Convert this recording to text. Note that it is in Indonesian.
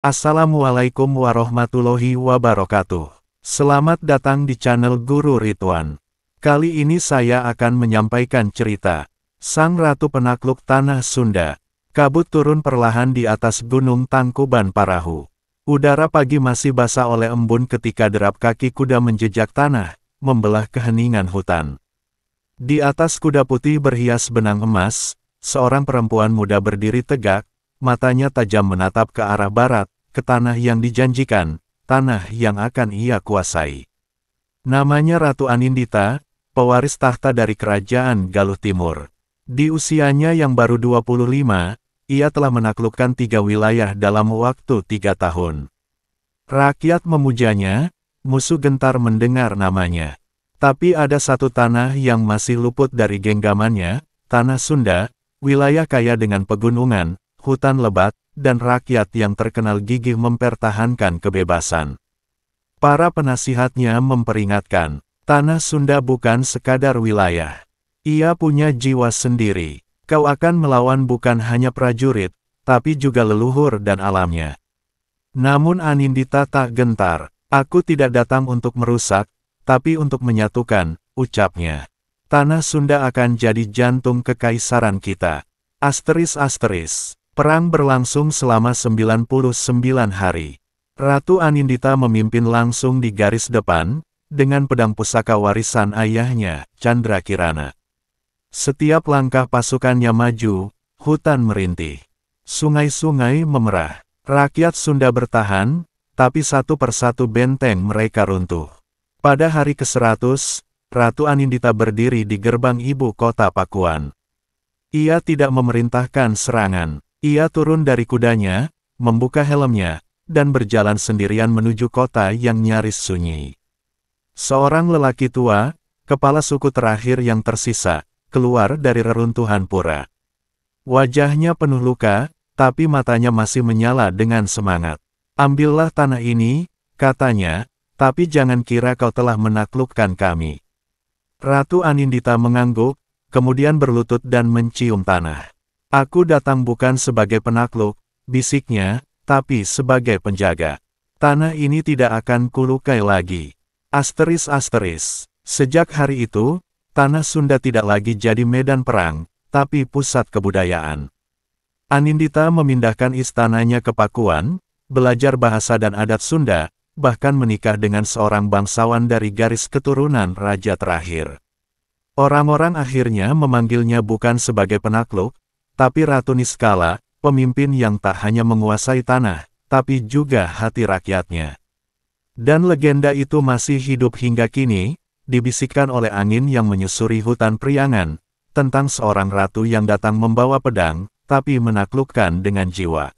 Assalamualaikum warahmatullahi wabarakatuh. Selamat datang di channel Guru Ridwan. Kali ini saya akan menyampaikan cerita Sang Ratu Penakluk Tanah Sunda. Kabut turun perlahan di atas Gunung Tangkuban Parahu. Udara pagi masih basah oleh embun ketika derap kaki kuda menjejak tanah, membelah keheningan hutan. Di atas kuda putih berhias benang emas, seorang perempuan muda berdiri tegak, matanya tajam menatap ke arah barat, ke tanah yang dijanjikan, tanah yang akan ia kuasai. Namanya Ratu Anindita, pewaris tahta dari kerajaan Galuh Timur. Di usianya yang baru 25, ia telah menaklukkan 3 wilayah dalam waktu 3 tahun. Rakyat memujanya, musuh gentar mendengar namanya. Tapi ada satu tanah yang masih luput dari genggamannya, Tanah Sunda, wilayah kaya dengan pegunungan, hutan lebat, dan rakyat yang terkenal gigih mempertahankan kebebasan. Para penasihatnya memperingatkan, Tanah Sunda bukan sekadar wilayah. Ia punya jiwa sendiri. Kau akan melawan bukan hanya prajurit, tapi juga leluhur dan alamnya. Namun Anindita tak gentar. Aku tidak datang untuk merusak, tapi untuk menyatukan, ucapnya. Tanah Sunda akan jadi jantung kekaisaran kita. ****. Perang berlangsung selama 99 hari. Ratu Anindita memimpin langsung di garis depan, dengan pedang pusaka warisan ayahnya, Candrakirana. Setiap langkah pasukannya maju, hutan merintih. Sungai-sungai memerah. Rakyat Sunda bertahan, tapi satu persatu benteng mereka runtuh. Pada hari ke-100, Ratu Anindita berdiri di gerbang ibu kota Pakuan. Ia tidak memerintahkan serangan. Ia turun dari kudanya, membuka helmnya, dan berjalan sendirian menuju kota yang nyaris sunyi. Seorang lelaki tua, kepala suku terakhir yang tersisa, keluar dari reruntuhan pura. Wajahnya penuh luka, tapi matanya masih menyala dengan semangat. Ambillah tanah ini, katanya, tapi jangan kira kau telah menaklukkan kami. Ratu Anindita mengangguk, kemudian berlutut dan mencium tanah. Aku datang bukan sebagai penakluk, bisiknya, tapi sebagai penjaga. Tanah ini tidak akan kulukai lagi. Sejak hari itu, Tanah Sunda tidak lagi jadi medan perang, tapi pusat kebudayaan. Anindita memindahkan istananya ke Pakuan, belajar bahasa dan adat Sunda, bahkan menikah dengan seorang bangsawan dari garis keturunan raja terakhir. Orang-orang akhirnya memanggilnya bukan sebagai penakluk, tapi Ratu Niskala, pemimpin yang tak hanya menguasai tanah, tapi juga hati rakyatnya. Dan legenda itu masih hidup hingga kini, dibisikkan oleh angin yang menyusuri hutan Priangan, tentang seorang ratu yang datang membawa pedang, tapi menaklukkan dengan jiwa.